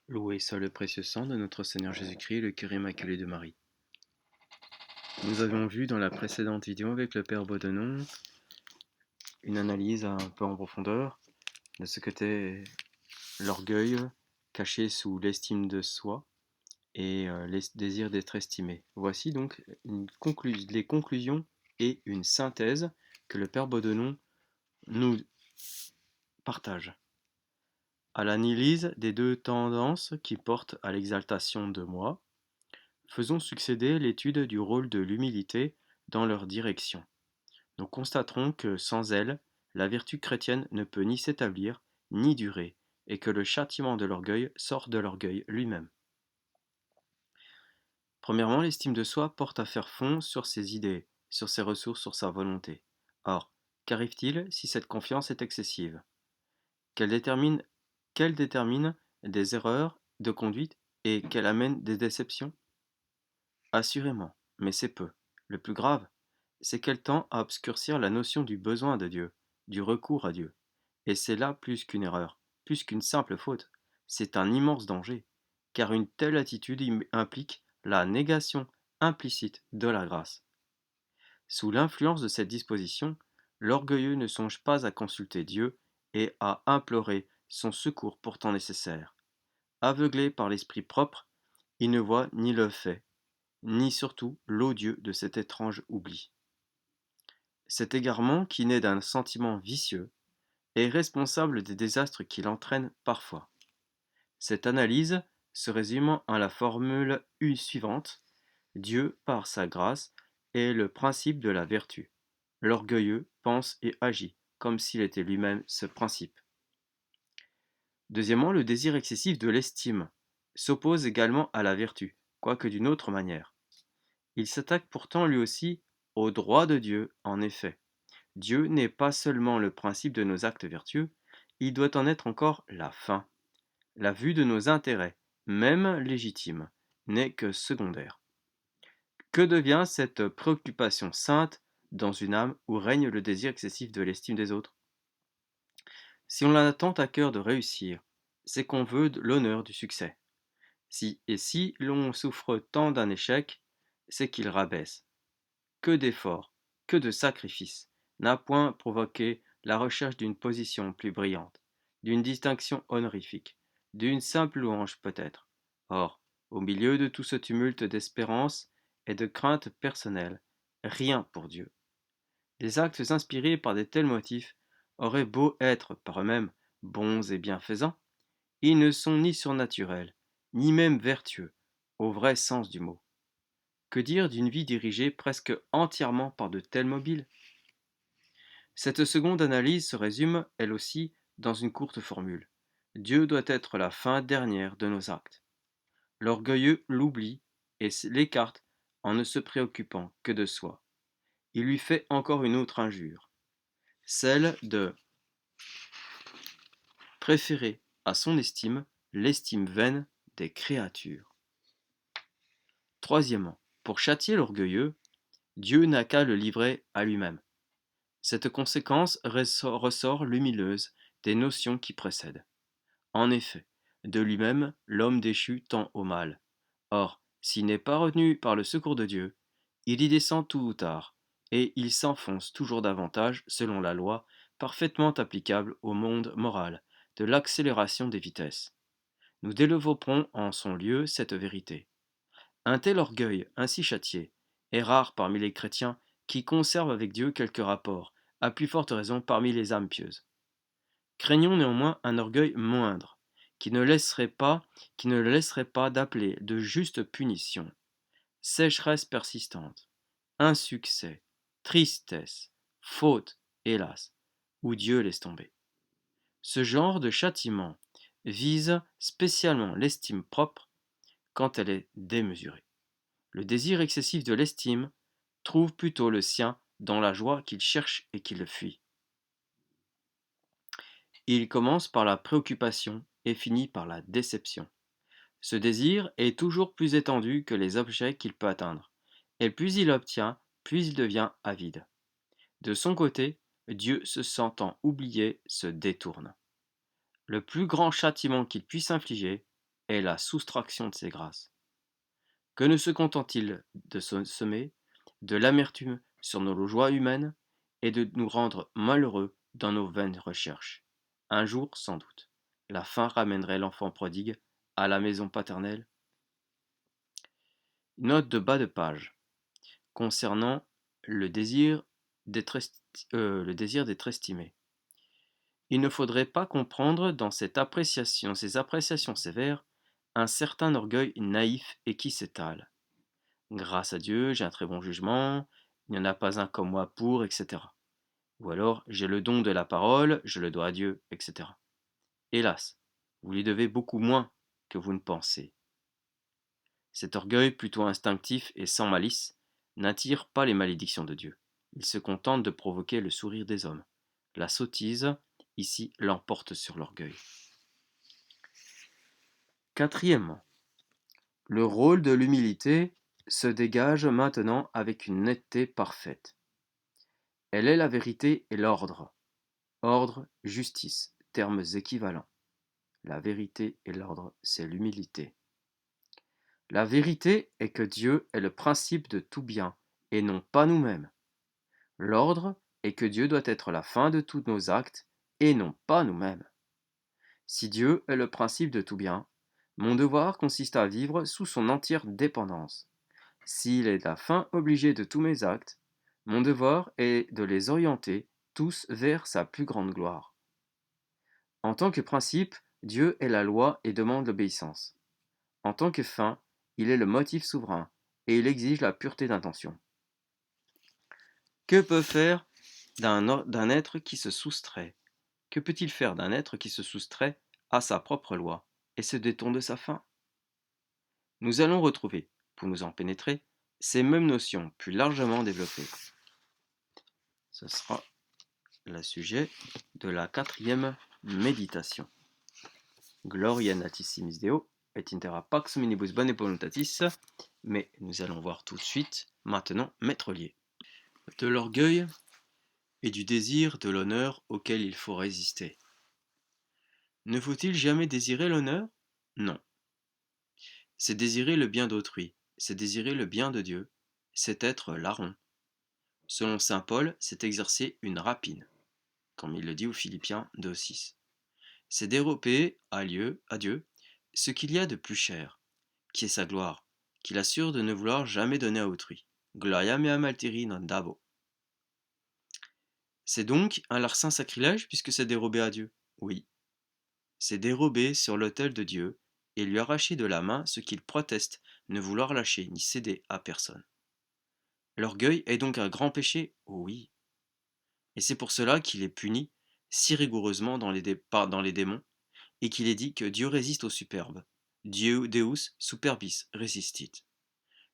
Loué soit le précieux sang de notre Seigneur Jésus-Christ, le cœur immaculé de Marie. Nous avions vu dans la précédente vidéo avec le Père Baudonnon une analyse un peu en profondeur de ce qu'était l'orgueil caché sous l'estime de soi et les désirs d'être estimé. Voici donc les conclusions et une synthèse que le Père Baudonnon nous partage. À l'analyse des deux tendances qui portent à l'exaltation de moi, faisons succéder l'étude du rôle de l'humilité dans leur direction. Nous constaterons que sans elle, la vertu chrétienne ne peut ni s'établir, ni durer, et que le châtiment de l'orgueil sort de l'orgueil lui-même. Premièrement, l'estime de soi porte à faire fond sur ses idées, sur ses ressources, sur sa volonté. Or, qu'arrive-t-il si cette confiance est excessive? Qu'elle détermine des erreurs de conduite et qu'elle amène des déceptions? Assurément, mais c'est peu. Le plus grave, c'est qu'elle tend à obscurcir la notion du besoin de Dieu, du recours à Dieu. Et c'est là plus qu'une erreur, plus qu'une simple faute. C'est un immense danger, car une telle attitude implique la négation implicite de la grâce. Sous l'influence de cette disposition, l'orgueilleux ne songe pas à consulter Dieu et à implorer son secours pourtant nécessaire. Aveuglé par l'esprit propre, il ne voit ni le fait, ni surtout l'odieux de cet étrange oubli. Cet égarement, qui naît d'un sentiment vicieux, est responsable des désastres qu'il entraîne parfois. Cette analyse se résume à la formule suivante: Dieu, par sa grâce, est le principe de la vertu. L'orgueilleux pense et agit comme s'il était lui-même ce principe. Deuxièmement, le désir excessif de l'estime s'oppose également à la vertu, quoique d'une autre manière. Il s'attaque pourtant lui aussi au droit de Dieu, en effet. Dieu n'est pas seulement le principe de nos actes vertueux, il doit en être encore la fin. La vue de nos intérêts, même légitimes, n'est que secondaire. Que devient cette préoccupation sainte dans une âme où règne le désir excessif de l'estime des autres? Si on a tant à cœur de réussir, c'est qu'on veut l'honneur du succès. Si l'on souffre tant d'un échec, c'est qu'il rabaisse. Que d'efforts, que de sacrifices n'a point provoqué la recherche d'une position plus brillante, d'une distinction honorifique, d'une simple louange peut-être. Or, au milieu de tout ce tumulte d'espérance et de crainte personnelle, rien pour Dieu. Les actes inspirés par de tels motifs auraient beau être par eux-mêmes bons et bienfaisants, ils ne sont ni surnaturels, ni même vertueux, au vrai sens du mot. Que dire d'une vie dirigée presque entièrement par de tels mobiles? Cette seconde analyse se résume, elle aussi, dans une courte formule. Dieu doit être la fin dernière de nos actes. L'orgueilleux l'oublie et l'écarte en ne se préoccupant que de soi. Il lui fait encore une autre injure, celle de préférer à son estime l'estime vaine des créatures. Troisièmement, pour châtier l'orgueilleux, Dieu n'a qu'à le livrer à lui-même. Cette conséquence ressort lumineuse des notions qui précèdent. En effet, de lui-même, l'homme déchu tend au mal. Or, s'il n'est pas retenu par le secours de Dieu, il y descend tôt ou tard, et il s'enfonce toujours davantage selon la loi parfaitement applicable au monde moral de l'accélération des vitesses. Nous développerons en son lieu cette vérité. Un tel orgueil, ainsi châtié, est rare parmi les chrétiens qui conservent avec Dieu quelques rapports, à plus forte raison parmi les âmes pieuses. Craignons néanmoins un orgueil moindre, qui ne le laisserait pas d'appeler de justes punitions. Sécheresse persistante, insuccès, tristesse, faute, hélas, où Dieu laisse tomber. Ce genre de châtiment vise spécialement l'estime propre quand elle est démesurée. Le désir excessif de l'estime trouve plutôt le sien dans la joie qu'il cherche et qu'il fuit. Il commence par la préoccupation et finit par la déception. Ce désir est toujours plus étendu que les objets qu'il peut atteindre, et plus il obtient, plus il devient avide. De son côté, Dieu, se sentant oublié, se détourne. Le plus grand châtiment qu'il puisse infliger est la soustraction de ses grâces. Que ne se contente-t-il de semer de l'amertume sur nos joies humaines et de nous rendre malheureux dans nos vaines recherches? Un jour, sans doute, la fin ramènerait l'enfant prodigue à la maison paternelle. Note de bas de page concernant le désir d'être estimé. Il ne faudrait pas comprendre dans ces appréciations sévères un certain orgueil naïf et qui s'étale. Grâce à Dieu, j'ai un très bon jugement, il n'y en a pas un comme moi pour, etc. Ou alors, j'ai le don de la parole, je le dois à Dieu, etc. Hélas, vous lui devez beaucoup moins que vous ne pensez. Cet orgueil, plutôt instinctif et sans malice, n'attire pas les malédictions de Dieu. Il se contente de provoquer le sourire des hommes. La sottise, ici, l'emporte sur l'orgueil. Quatrièmement, le rôle de l'humilité se dégage maintenant avec une netteté parfaite. Elle est la vérité et l'ordre. Ordre, justice, termes équivalents. La vérité et l'ordre, c'est l'humilité. La vérité est que Dieu est le principe de tout bien, et non pas nous-mêmes. L'ordre est que Dieu doit être la fin de tous nos actes, et non pas nous-mêmes. Si Dieu est le principe de tout bien, mon devoir consiste à vivre sous son entière dépendance. S'il est la fin obligée de tous mes actes, mon devoir est de les orienter tous vers sa plus grande gloire. En tant que principe, Dieu est la loi et demande l'obéissance. En tant que fin, il est le motif souverain, et il exige la pureté d'intention. Que peut faire d'un être qui se soustrait? Que peut-il faire d'un être qui se soustrait à sa propre loi et se détourne de sa fin? Nous allons retrouver, pour nous en pénétrer, ces mêmes notions plus largement développées. Ce sera le sujet de la quatrième méditation. Gloria natissimis Deo, et intera pax omnibus bone voluntatis, mais nous allons voir tout de suite, maintenant, Maître Lier. De l'orgueil et du désir de l'honneur auquel il faut résister. Ne faut-il jamais désirer l'honneur? Non. C'est désirer le bien d'autrui, c'est désirer le bien de Dieu, c'est être larron. Selon saint Paul, c'est exercer une rapine, comme il le dit aux Philippiens 2,6. C'est dérober à Dieu ce qu'il y a de plus cher, qui est sa gloire, qu'il assure de ne vouloir jamais donner à autrui. Gloria meam alteri non dabo. C'est donc un larcin sacrilège puisque c'est dérober à Dieu? Oui. C'est dérober sur l'autel de Dieu et lui arracher de la main ce qu'il proteste ne vouloir lâcher ni céder à personne. L'orgueil est donc un grand péché? Oui. Et c'est pour cela qu'il est puni si rigoureusement dans les démons et qu'il est dit que Dieu résiste au superbe. Deus superbis resistit.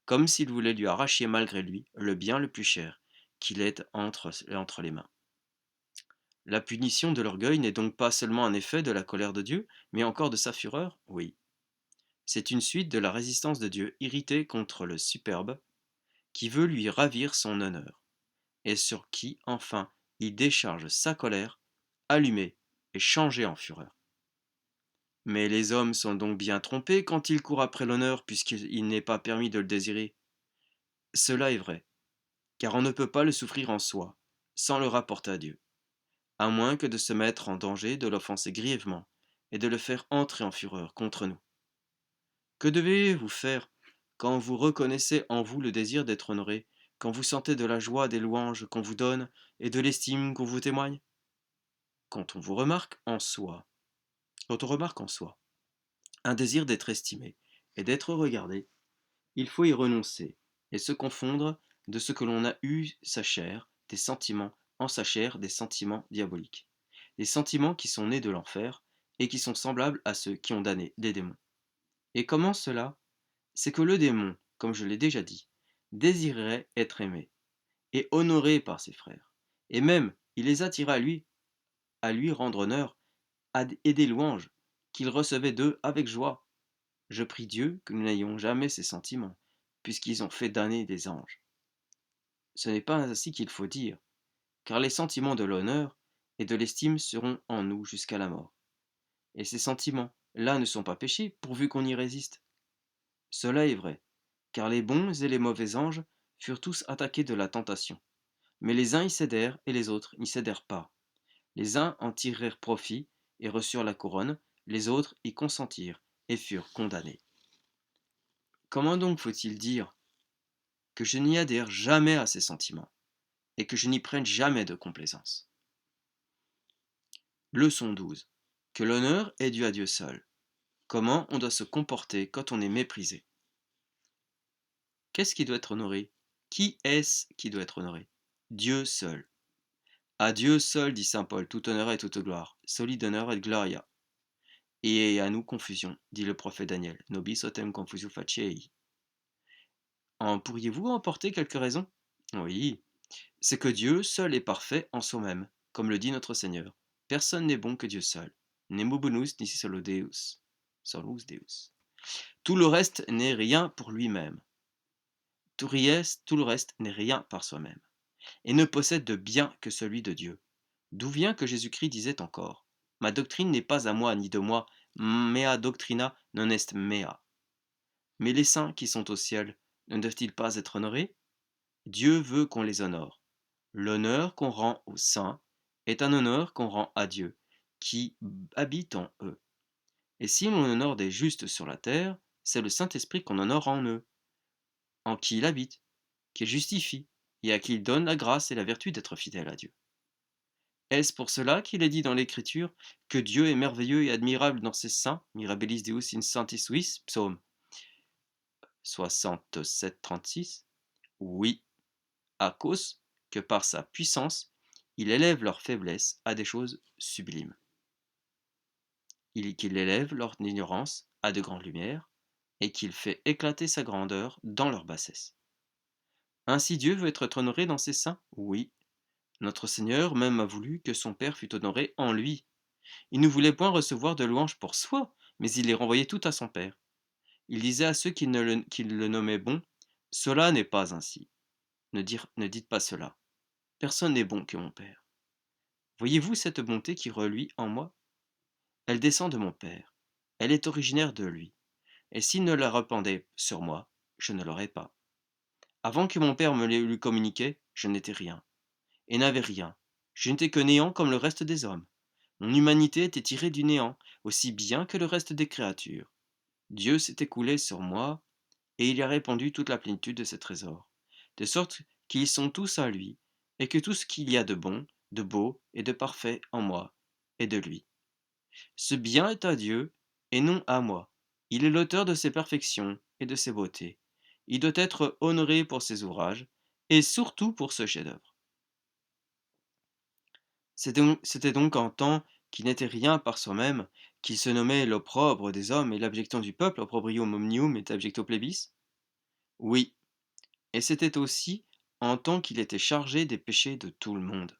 Comme s'il voulait lui arracher malgré lui le bien le plus cher qu'il ait entre les mains. La punition de l'orgueil n'est donc pas seulement un effet de la colère de Dieu, mais encore de sa fureur? Oui. C'est une suite de la résistance de Dieu irrité contre le superbe, qui veut lui ravir son honneur, et sur qui, enfin, il décharge sa colère, allumée et changée en fureur. Mais les hommes sont donc bien trompés quand ils courent après l'honneur puisqu'il n'est pas permis de le désirer. Cela est vrai, car on ne peut pas le souffrir en soi, sans le rapporter à Dieu, à moins que de se mettre en danger de l'offenser grièvement et de le faire entrer en fureur contre nous. Que devez-vous faire quand vous reconnaissez en vous le désir d'être honoré, quand vous sentez de la joie des louanges qu'on vous donne et de l'estime qu'on vous témoigne? Quand on remarque en soi un désir d'être estimé et d'être regardé, il faut y renoncer et se confondre de ce que l'on a eu sa chair, des sentiments, en sa chair des sentiments diaboliques, des sentiments qui sont nés de l'enfer et qui sont semblables à ceux qui ont damné des démons. Et comment cela? C'est que le démon, comme je l'ai déjà dit, désirerait être aimé et honoré par ses frères, et même il les attirait à lui rendre honneur et des louanges qu'il recevait d'eux avec joie. Je prie Dieu que nous n'ayons jamais ces sentiments, puisqu'ils ont fait damner des anges. Ce n'est pas ainsi qu'il faut dire, car les sentiments de l'honneur et de l'estime seront en nous jusqu'à la mort. Et ces sentiments là ne sont pas péchés, pourvu qu'on y résiste. Cela est vrai, car les bons et les mauvais anges furent tous attaqués de la tentation. Mais les uns y cédèrent et les autres n'y cédèrent pas. Les uns en tirèrent profit et reçurent la couronne, les autres y consentirent et furent condamnés. Comment donc faut-il dire que je n'y adhère jamais à ces sentiments et que je n'y prenne jamais de complaisance? Leçon 12. Que l'honneur est dû à Dieu seul. Comment on doit se comporter quand on est méprisé? Qu'est-ce qui doit être honoré? Qui est-ce qui doit être honoré? Dieu seul. À Dieu seul, dit saint Paul, tout honneur et toute gloire, soli d'honneur et de gloria. Et à nous confusion, dit le prophète Daniel, nobis autem confusio faciei. En pourriez-vous emporter quelques raisons? Oui, c'est que Dieu seul est parfait en soi-même, comme le dit notre Seigneur. Personne n'est bon que Dieu seul. Nemo bonus nisi solo Deus. Solus Deus. Tout le reste n'est rien pour lui-même. Tout le reste n'est rien par soi-même, et ne possède de bien que celui de Dieu. D'où vient que Jésus-Christ disait encore: Ma doctrine n'est pas à moi ni de moi, mea doctrina non est mea. Mais les saints qui sont au ciel, ne doivent-ils pas être honorés? Dieu veut qu'on les honore. L'honneur qu'on rend aux saints est un honneur qu'on rend à Dieu, qui habite en eux. Et si l'on honore des justes sur la terre, c'est le Saint-Esprit qu'on honore en eux, en qui il habite, qu'il justifie, et à qui il donne la grâce et la vertu d'être fidèle à Dieu. Est-ce pour cela qu'il est dit dans l'Écriture que Dieu est merveilleux et admirable dans ses saints, Mirabilis Deus in sanctis suis, psaume 67-36? Oui, à cause que par sa puissance, il élève leur faiblesse à des choses sublimes. Qu'il élève leur ignorance à de grandes lumières, et qu'il fait éclater sa grandeur dans leur bassesse. Ainsi Dieu veut être honoré dans ses saints? Oui. Notre Seigneur même a voulu que son Père fût honoré en lui. Il ne voulait point recevoir de louanges pour soi, mais il les renvoyait toutes à son Père. Il disait à ceux qui le nommaient bon: Cela n'est pas ainsi. Ne dites pas cela. Personne n'est bon que mon Père. Voyez-vous cette bonté qui reluit en moi? Elle descend de mon Père. Elle est originaire de lui. Et s'il ne la répandait sur moi, je ne l'aurais pas. Avant que mon Père me l'eût communiqué, je n'étais rien, et n'avais rien. Je n'étais que néant comme le reste des hommes. Mon humanité était tirée du néant, aussi bien que le reste des créatures. Dieu s'est écoulé sur moi, et il y a répandu toute la plénitude de ses trésors, de sorte qu'ils sont tous à lui, et que tout ce qu'il y a de bon, de beau et de parfait en moi est de lui. Ce bien est à Dieu, et non à moi. Il est l'auteur de ses perfections et de ses beautés. Il doit être honoré pour ses ouvrages, et surtout pour ce chef-d'œuvre. C'était donc en temps qu'il n'était rien par soi-même, qu'il se nommait l'opprobre des hommes et l'abjectant du peuple, opprobrium omnium et abjecto plebis? Oui, et c'était aussi en tant qu'il était chargé des péchés de tout le monde.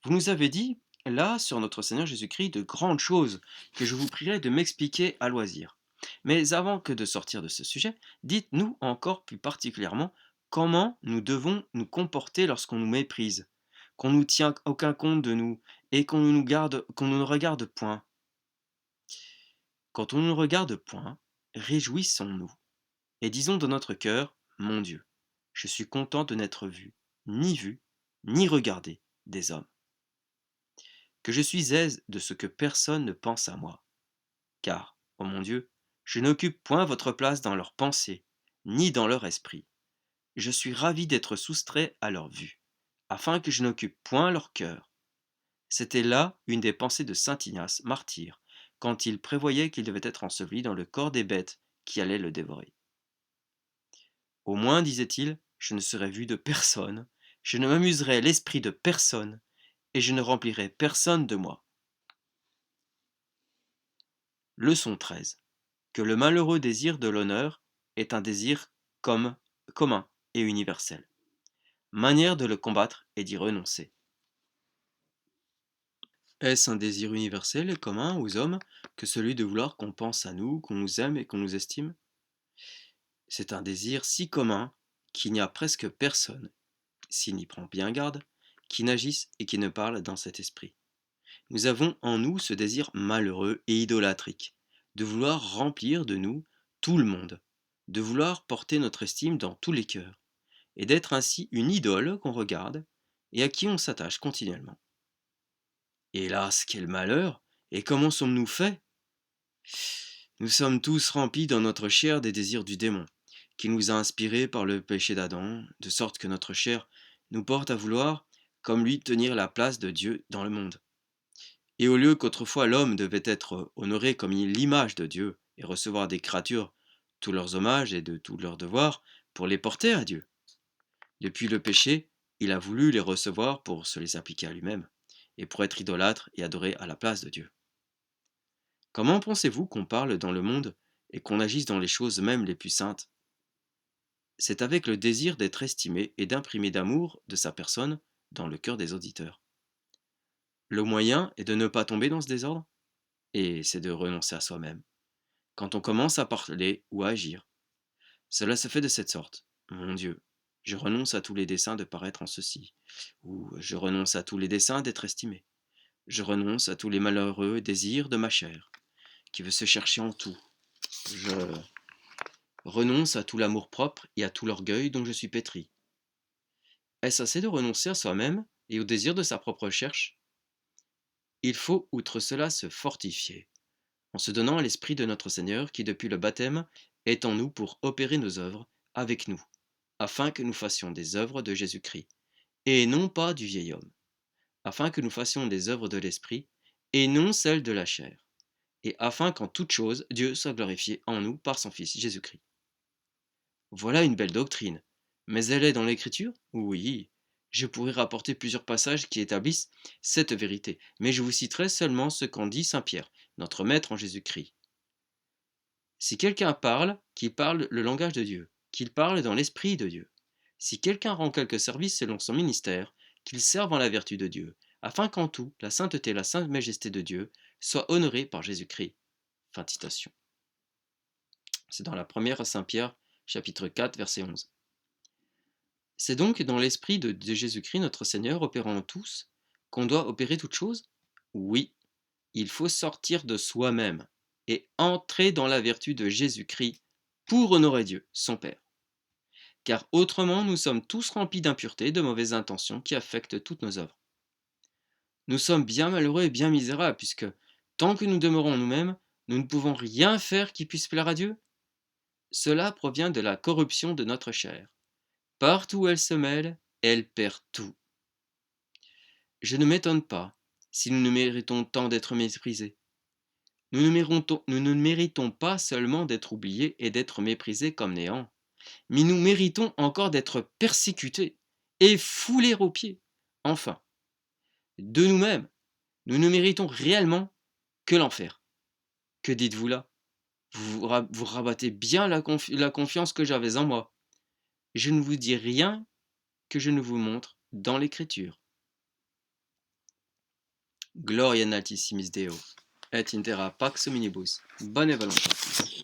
Vous nous avez dit, là, sur notre Seigneur Jésus-Christ, de grandes choses que je vous prierai de m'expliquer à loisir. Mais avant que de sortir de ce sujet, dites-nous encore plus particulièrement comment nous devons nous comporter lorsqu'on nous méprise, qu'on ne tient aucun compte de nous et qu'on ne nous regarde point. Quand on ne nous regarde point, réjouissons-nous et disons dans notre cœur: Mon Dieu, je suis content de n'être vu, ni regardé des hommes. Que je suis aise de ce que personne ne pense à moi. Car, ô mon Dieu, je n'occupe point votre place dans leurs pensées, ni dans leur esprit. Je suis ravi d'être soustrait à leur vue, afin que je n'occupe point leur cœur. C'était là une des pensées de saint Ignace, martyr, quand il prévoyait qu'il devait être enseveli dans le corps des bêtes qui allaient le dévorer. Au moins, disait-il, je ne serai vu de personne, je ne m'amuserai l'esprit de personne, et je ne remplirai personne de moi. Leçon 13. Que le malheureux désir de l'honneur est un désir commun et universel. Manière de le combattre et d'y renoncer. Est-ce un désir universel et commun aux hommes que celui de vouloir qu'on pense à nous, qu'on nous aime et qu'on nous estime? C'est un désir si commun qu'il n'y a presque personne, s'il n'y prend bien garde, qui n'agisse et qui ne parle dans cet esprit. Nous avons en nous ce désir malheureux et idolâtrique, de vouloir remplir de nous tout le monde, de vouloir porter notre estime dans tous les cœurs, et d'être ainsi une idole qu'on regarde et à qui on s'attache continuellement. Hélas, quel malheur! Et comment sommes-nous faits? Nous sommes tous remplis dans notre chair des désirs du démon, qui nous a inspirés par le péché d'Adam, de sorte que notre chair nous porte à vouloir, comme lui, tenir la place de Dieu dans le monde. Et au lieu qu'autrefois l'homme devait être honoré comme l'image de Dieu et recevoir des créatures tous leurs hommages et de tous leurs devoirs pour les porter à Dieu, depuis le péché, il a voulu les recevoir pour se les appliquer à lui-même, et pour être idolâtre et adoré à la place de Dieu. Comment pensez-vous qu'on parle dans le monde et qu'on agisse dans les choses même les plus saintes? C'est avec le désir d'être estimé et d'imprimer d'amour de sa personne dans le cœur des auditeurs. Le moyen est de ne pas tomber dans ce désordre, et c'est de renoncer à soi-même. Quand on commence à parler ou à agir, cela se fait de cette sorte. Mon Dieu, je renonce à tous les desseins de paraître en ceci, ou je renonce à tous les desseins d'être estimé. Je renonce à tous les malheureux désirs de ma chair, qui veut se chercher en tout. Je renonce à tout l'amour-propre et à tout l'orgueil dont je suis pétri. Est-ce assez de renoncer à soi-même et au désir de sa propre recherche? Il faut, outre cela, se fortifier, en se donnant à l'Esprit de notre Seigneur qui, depuis le baptême, est en nous pour opérer nos œuvres avec nous, afin que nous fassions des œuvres de Jésus-Christ, et non pas du vieil homme, afin que nous fassions des œuvres de l'Esprit, et non celles de la chair, et afin qu'en toute chose Dieu soit glorifié en nous par son Fils Jésus-Christ. Voilà une belle doctrine. Mais elle est dans l'Écriture? Oui. Je pourrais rapporter plusieurs passages qui établissent cette vérité, mais je vous citerai seulement ce qu'en dit saint Pierre, notre Maître en Jésus-Christ. Si quelqu'un parle, qu'il parle le langage de Dieu, qu'il parle dans l'Esprit de Dieu. Si quelqu'un rend quelque service selon son ministère, qu'il serve en la vertu de Dieu, afin qu'en tout, la sainteté et la sainte majesté de Dieu soient honorées par Jésus-Christ. Fin de citation. C'est dans la première à Saint Pierre, chapitre 4, verset 11. C'est donc dans l'esprit de Jésus-Christ, notre Seigneur, opérant en tous, qu'on doit opérer toute chose? Oui, il faut sortir de soi-même et entrer dans la vertu de Jésus-Christ pour honorer Dieu, son Père. Car autrement, nous sommes tous remplis d'impuretés, de mauvaises intentions qui affectent toutes nos œuvres. Nous sommes bien malheureux et bien misérables, puisque tant que nous demeurons nous-mêmes, nous ne pouvons rien faire qui puisse plaire à Dieu. Cela provient de la corruption de notre chair. Partout où elle se mêle, elle perd tout. Je ne m'étonne pas si nous ne méritons tant d'être méprisés. Nous ne méritons pas seulement d'être oubliés et d'être méprisés comme néants, mais nous méritons encore d'être persécutés et foulés aux pieds. Enfin, de nous-mêmes, nous ne méritons réellement que l'enfer. Que dites-vous là? Vous rabattez bien la confiance que j'avais en moi. Je ne vous dis rien que je ne vous montre dans l'Écriture. Gloria in altissimis Deo, et in terra pax hominibus, bonne volontas.